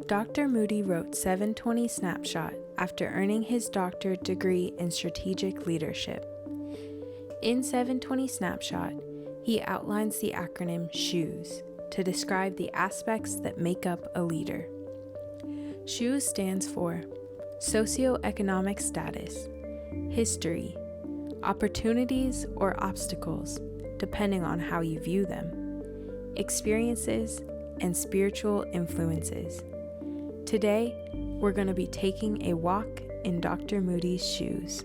Dr. Moody wrote 720 Snapshot after earning his doctorate degree in strategic leadership. In 720 Snapshot, he outlines the acronym SHOES to describe the aspects that make up a leader. SHOES stands for socioeconomic status, history, opportunities or obstacles, depending on how you view them, experiences, and spiritual influences. Today, we're going to be taking a walk in Dr. Moody's shoes.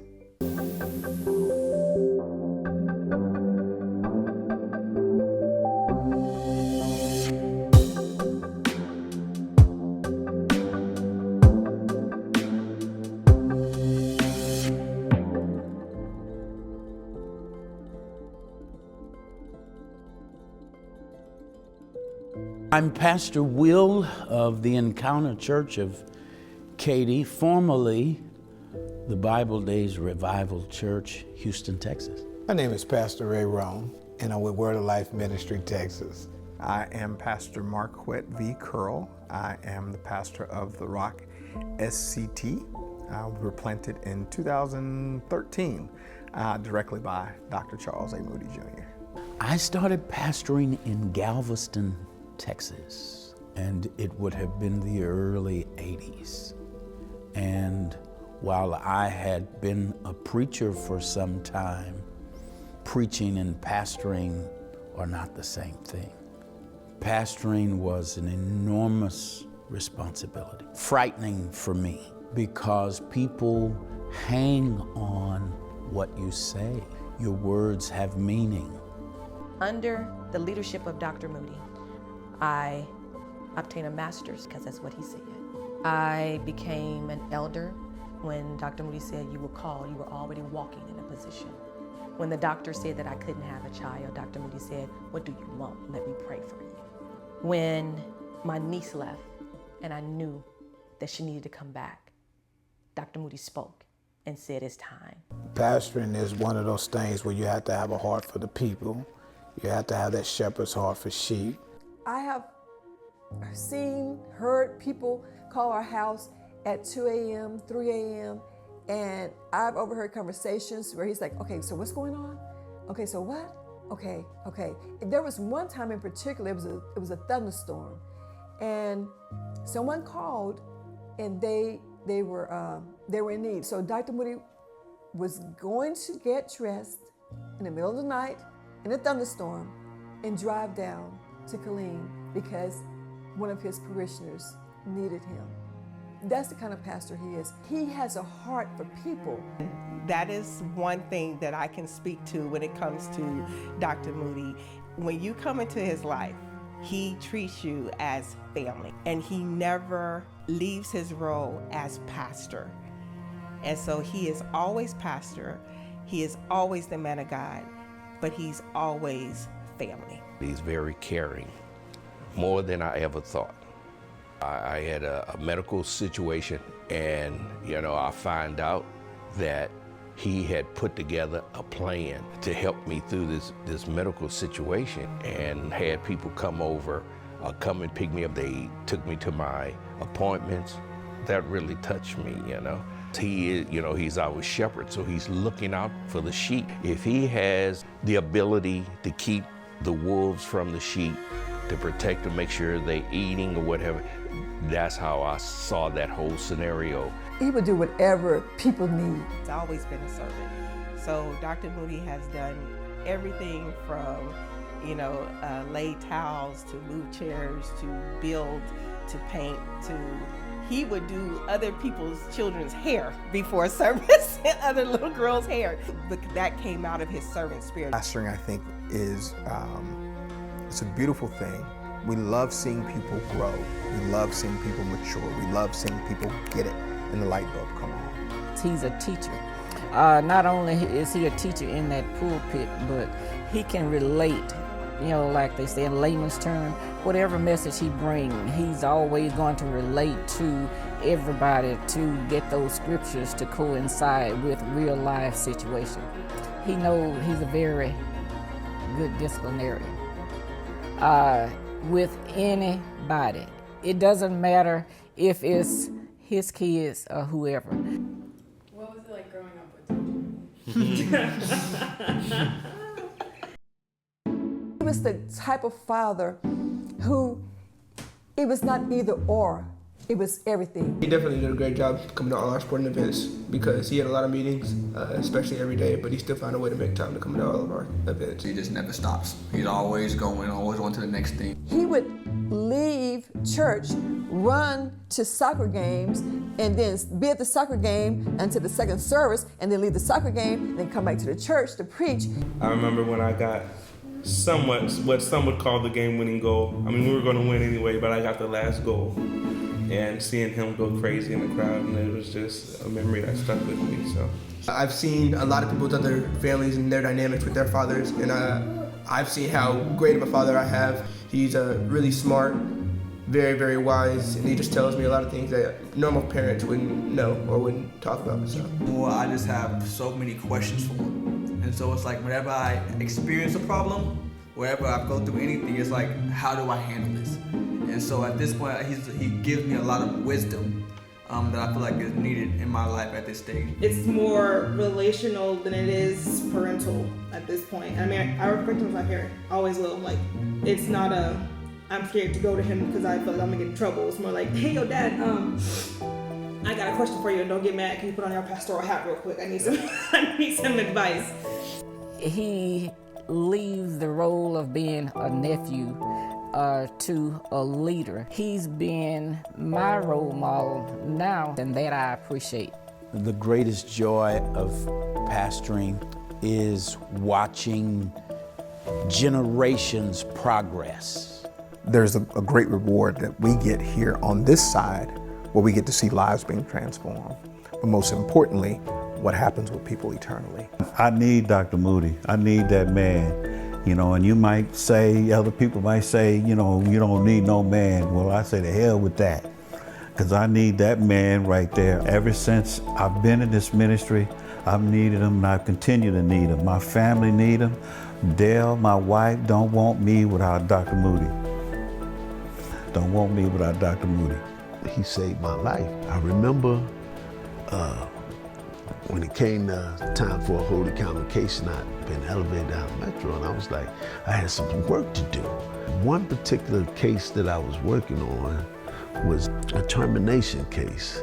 I'm Pastor Will of the Encounter Church of Katy, formerly the Bible Days Revival Church, Houston, Texas. My name is Pastor Ray Roan, and I'm with Word of Life Ministry, Texas. I am Pastor Marquette V. Curl. I am the pastor of the Rock SCT. We were planted in 2013 directly by Dr. Charles A. Moody Jr. I started pastoring in Galveston, Texas, and it would have been the early 80s. And while I had been a preacher for some time, preaching and pastoring are not the same thing. Pastoring was an enormous responsibility, frightening for me, because people hang on what you say. Your words have meaning. Under the leadership of Dr. Moody, I obtained a master's because that's what he said. I became an elder. When Dr. Moody said you were called, you were already walking in a position. When the doctor said that I couldn't have a child, Dr. Moody said, "What do you want? Let me pray for you." When my niece left and I knew that she needed to come back, Dr. Moody spoke and said, "It's time." Pastoring is one of those things where you have to have a heart for the people. You have to have that shepherd's heart for sheep. I have heard people call our house at 2 a.m., 3 a.m., and I've overheard conversations where he's like, "Okay, so what's going on? Okay, so what? Okay." There was one time in particular, it was a thunderstorm, and someone called, and they were in need. So Dr. Moody was going to get dressed in the middle of the night in a thunderstorm and drive down to Killeen because one of his parishioners needed him. That's the kind of pastor he is. He has a heart for people. That is one thing that I can speak to when it comes to Dr. Moody. When you come into his life, he treats you as family, and he never leaves his role as pastor. And so he is always pastor, he is always the man of God, but he's always family. He's very caring, more than I ever thought. I had a medical situation, and I find out that he had put together a plan to help me through this medical situation, and had people come over, come and pick me up. They took me to my appointments. That really touched me, He is, he's our shepherd, so he's looking out for the sheep. If he has the ability to keep the wolves from the sheep, to protect them, make sure they're eating or whatever, that's how I saw that whole scenario. He would do whatever people need. It's always been a servant. So Dr. Moody has done everything from, lay towels, to move chairs, to build, to paint, to he would do other people's children's hair before service, other little girls' hair. But that came out of his servant spirit. Pastoring, I think, is it's a beautiful thing. We love seeing people grow. We love seeing people mature. We love seeing people get it and the light bulb come on. He's a teacher. Not only is he a teacher in that pulpit, but he can relate, like they say in layman's term, whatever message he brings, he's always going to relate to everybody to get those scriptures to coincide with real life situations. He knows he's a very good disciplinarian. With anybody, It doesn't matter if it's his kids or whoever. What was it like growing up with Dr. He was the type of father who, it was not either or, it was everything. He definitely did a great job coming to all our sporting events because he had a lot of meetings, especially every day, but he still found a way to make time to come to all of our events. He just never stops. He's always going on to the next thing. He would leave church, run to soccer games, and then be at the soccer game until the second service, and then leave the soccer game, and then come back to the church to preach. I remember when I got somewhat what some would call the game-winning goal. I mean, we were going to win anyway, but I got the last goal. And seeing him go crazy in the crowd, and it was just a memory that stuck with me. So I've seen a lot of people's other families and their dynamics with their fathers, and I've seen how great of a father I have. He's really smart, very, very wise, and he just tells me a lot of things that normal parents wouldn't know or wouldn't talk about. So. Well, I just have so many questions for him. And so it's like whenever I experience a problem, wherever I go through anything, it's like, how do I handle this? And so at this point, he gives me a lot of wisdom that I feel like is needed in my life at this stage. It's more relational than it is parental at this point. I mean, I respect him as my parent, always will. Like, it's not I'm scared to go to him because I feel like I'm gonna get in trouble. It's more like, hey, yo, Dad, I got a question for you, and don't get mad. Can you put on your pastoral hat real quick? I need some advice. He leaves the role of being a nephew to a leader. He's been my role model now, and that I appreciate. The greatest joy of pastoring is watching generations progress. There's a great reward that we get here on this side where we get to see lives being transformed. But most importantly, what happens with people eternally. I need Dr. Moody. I need that man. You know, and you might say, other people might say, you know, you don't need no man. Well, I say the hell with that, because I need that man right there. Ever since I've been in this ministry, I've needed him, and I continue to need him. My family need him. Dale, my wife, don't want me without Dr. Moody. Don't want me without Dr. Moody. He saved my life. I remember when it came time for a holy convocation, I'd been elevated down Metro, and I was like, I had some work to do. One particular case that I was working on was a termination case,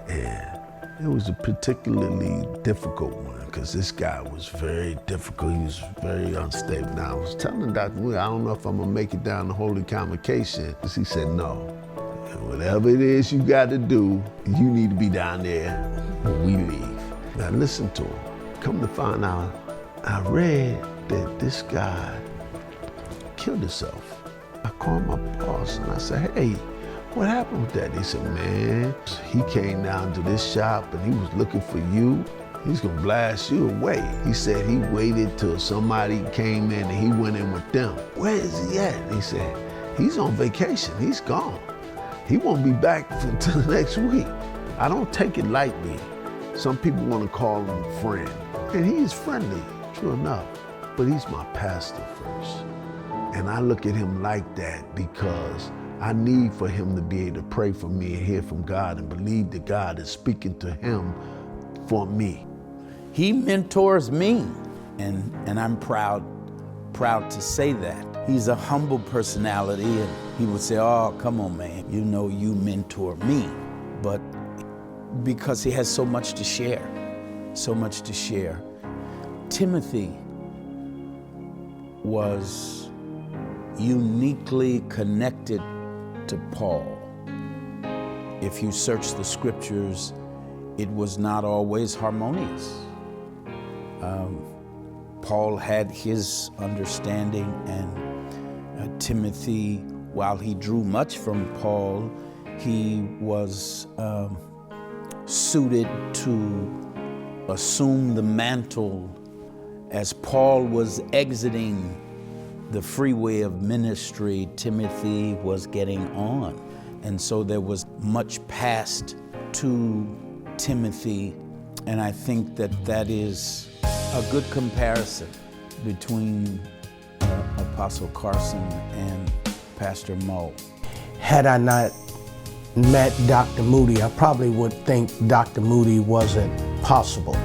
and it was a particularly difficult one because this guy was very difficult. He was very unstable. Now, I was telling Dr. Moody, I don't know if I'm gonna make it down the holy convocation, because he said, no, whatever it is you got to do, you need to be down there when we leave. I listened to him. Come to find out, I read that this guy killed himself. I called my boss and I said, hey, what happened with that? He said, man, he came down to this shop and he was looking for you. He's gonna blast you away. He said he waited till somebody came in and he went in with them. Where is he at? He said, he's on vacation, he's gone. He won't be back until next week. I don't take it lightly. Some people want to call him a friend, and he is friendly, true enough, but he's my pastor first. And I look at him like that because I need for him to be able to pray for me and hear from God and believe that God is speaking to him for me. He mentors me, and I'm proud to say that. He's a humble personality, and he would say, oh, come on, man, you know you mentor me. But because he has so much to share, so much to share. Timothy was uniquely connected to Paul. If you search the scriptures, it was not always harmonious. Paul had his understanding, and Timothy, while he drew much from Paul, he was suited to assume the mantle as Paul was exiting the freeway of ministry. Timothy was getting on, and so there was much passed to Timothy, and I think that is a good comparison between Apostle Carson and Pastor Mo. had I not met Dr. Moody, I probably would think Dr. Moody wasn't possible.